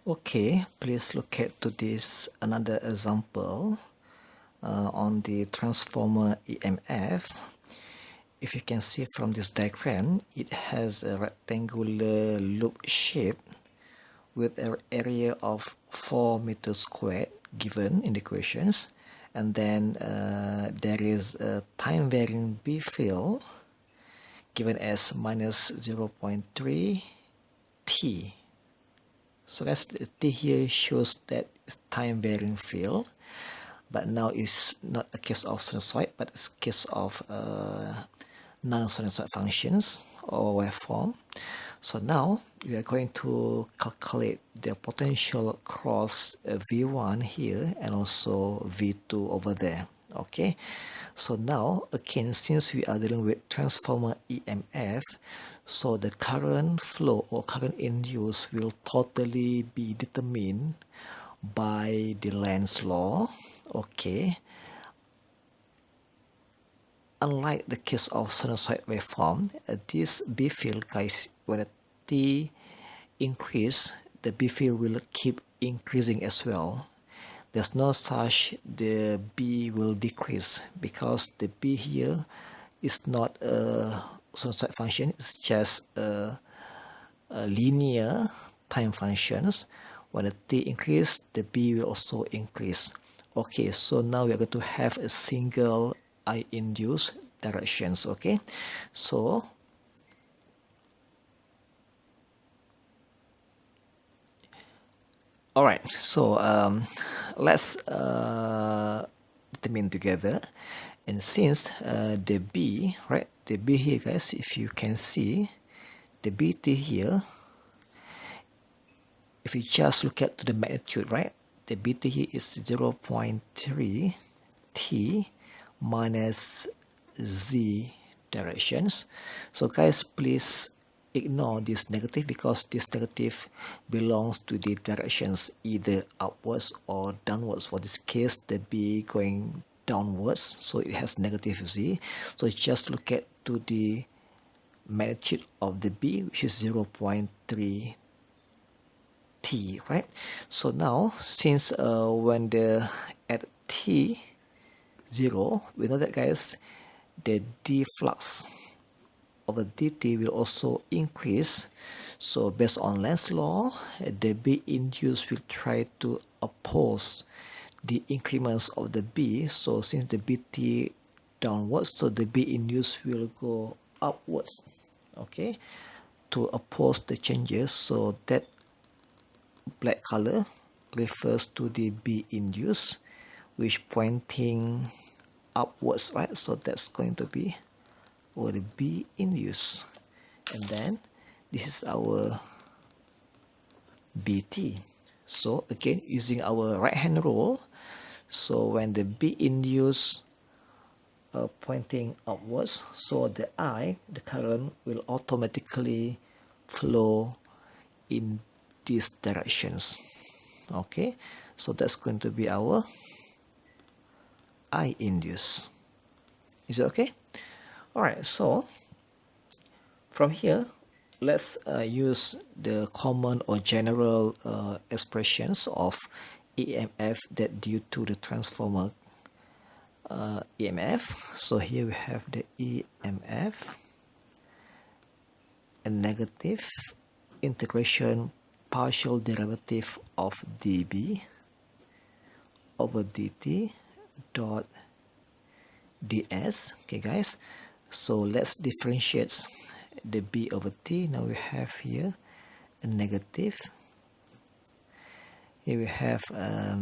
Okay, please look at to this another example on the transformer EMF. If you can see from this diagram, it has a rectangular loop shape with an area of 4 meters squared given in the equations, and then there is a time varying B field given as minus 0.3 T. So that's the T here shows that it's time varying field, but now it's not a case of sinusoid, but it's a case of non-sinusoid functions or waveform. So now we are going to calculate the potential across V1 here and also V2 over there. Okay, so now again, since we are dealing with transformer EMF, so the current flow or current induced will totally be determined by the Lenz's law. Okay, unlike the case of sinusoid waveform, this B field, guys, when the T increase, the B field will keep increasing as well. There's no such the B will decrease, because the B here is not a sinusoid function, it's just a linear time functions. When the T increase, the B will also increase. Okay, so now we are going to have a single I induced directions. Okay, so alright, so let's determine together. And since the B, right, the B here, guys, if you can see the BT here, if you just look at the magnitude, right, the BT here is 0.3 T minus Z directions. So guys, please ignore this negative, because this negative belongs to the directions either upwards or downwards. For this case, the B going downwards, so it has negative Z. So just look at to the magnitude of the B, which is 0.3 T, right? So now, since when the at T 0, we know that, guys, the D flux over dt will also increase. So based on Lenz's law, the B induced will try to oppose the increments of the B. So since the BT downwards, so the B induced will go upwards, okay, to oppose the changes. So that black color refers to the B induced, which pointing upwards, right? So that's going to be or the B induced, and then this is our BT. So again, using our right hand rule, so when the B induced pointing upwards, so the I, the current, will automatically flow in these directions. Okay, so that's going to be our I induced. Is it okay? Alright, so from here, let's use the common or general expressions of EMF that due to the transformer EMF. So here we have the EMF, a negative integration partial derivative of dB over dt dot ds. Okay, guys, so let's differentiate the B over T. Now we have here a negative. Here we have a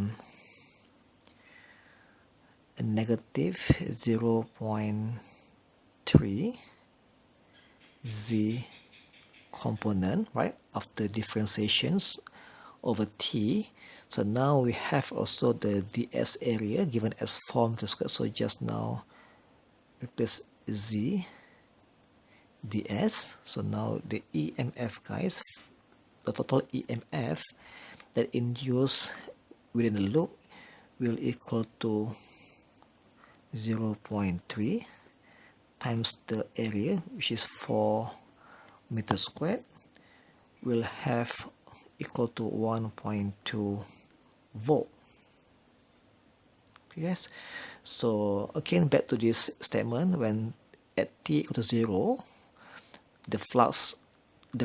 negative 0.3 Z component, right, after differentiations over T. So now we have also the ds area given as 4 meters squared. So just now replace Z ds. So now the EMF, guys, the total EMF that induced within the loop will equal to 0.3 times the area, which is 4 meters squared, will have equal to 1.2 volt. Okay guys, so again back to this statement, when at t equal to 0, the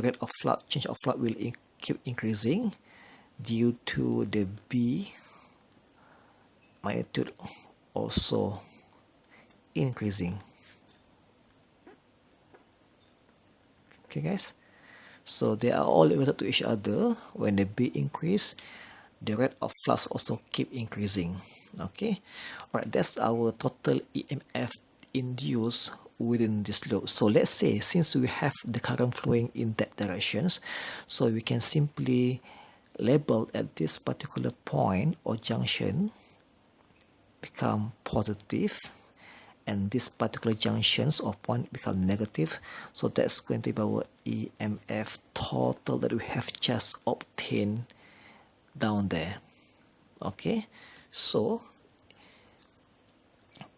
rate of flux, change of flux will keep increasing due to the B magnitude also increasing. Okay guys, so they are all related to each other. When the B increase, the rate of flux also keep increasing. Okay, alright, that's our total EMF induced within this loop. So let's say since we have the current flowing in that directions, so we can simply label at this particular point or junction become positive, and this particular junctions or point become negative. So that's going to be our EMF total that we have just obtained down there. Okay, so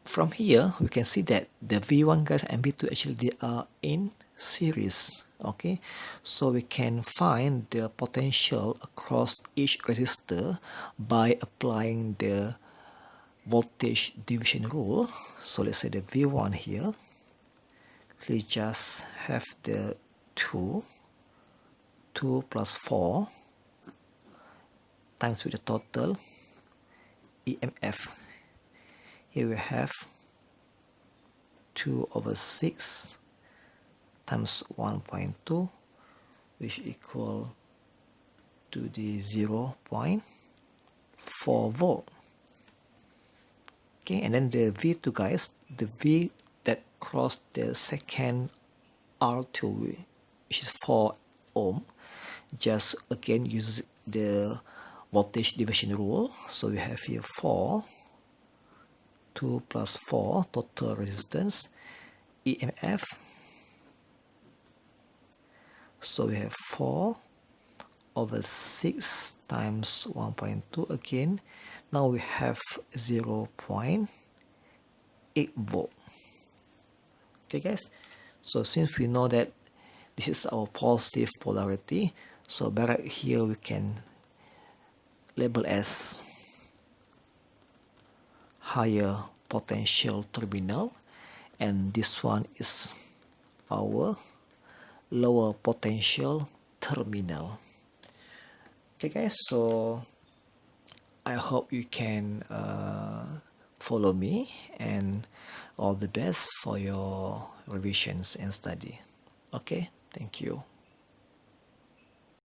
from here we can see that the V1 guys and V2 actually they are in series. Okay, so we can find the potential across each resistor by applying the voltage division rule. So let's say the V1 here, we just have the 2 plus 4 times with the total EMF. Here we have 2/6 times 1.2, which equal to the 0.4 volt. Okay, and then the V2 guys, the V that crossed the second R2, which is 4 ohm, just again use the voltage division rule. So we have here 2 plus 4 total resistance EMF. So we have 4/6 times 1.2 again. Now we have 0.8 volt. Okay guys, so since we know that this is our positive polarity, so right here we can label as higher potential terminal, and this one is our lower potential terminal. Okay guys, so I hope you can follow me, and all the best for your revisions and study. Okay, thank you.